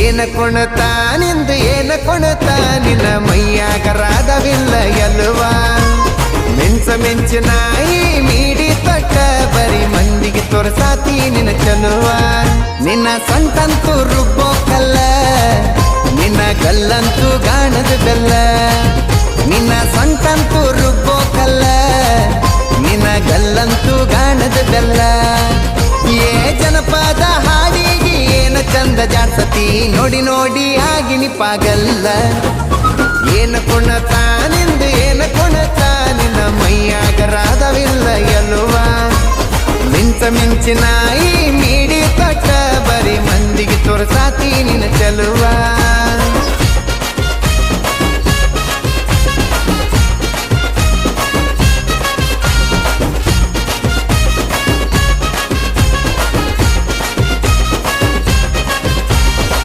ಏನ ಕುಣತ ನಿಂದು ಏನ ಕುಣತ ನಿನ್ನ ಮೈಯಾಗರಾದವಿಲ್ಲ ಎಲ್ವ ಮಿಂಚ ಮಿಂಚಿನಾಯಿ ಮೀಡಿ ತೊಟ್ಟ ಬರೀ ಮಂದಿಗೆ ತೋರ್ಸಾತಿ ನಿನ್ನ ಚಲುವ ನಿನ್ನ ಸೊಂಟಂತೂ ರುಬ್ಬೋ ಕಲ್ಲ ನಿನ್ನ ಗಲ್ಲಂತೂ ಗಾಣದ ಬೆಲ್ಲ ನಿನ್ನ ಸೊಂಟಂತೂ ರುಬ್ಬೋ ಕಲ್ಲ ನಿನ್ನ ಗಲ್ಲಂತೂ ಗಾಣದ ಬೆಲ್ಲ ಏ ಜನಪದ ಹಾಡಿಗೆ ಏನ ಚಂದ ಜಾಡ್ಸತಿ ನೋಡಿ ನೋಡಿ ಆಗಿನಿ ಪಾಗಲ್ಲ ಏನ ಕುಣತ ನಿಂದು ಏನ ಕುಣತ ನಿನ್ನ ಮೈಯಾಗರಾದವಿಲ್ಲ ಎಲ್ವ ಮಿಂಚ ಮಿಂಚಿನಾಯಿ ಮೀಡಿ ತೊಟ್ಟ ಬರೀ ಮಂದಿಗೆ ತೋರ್ಸಾತಿ ನಿನ್ನ ಚಲುವ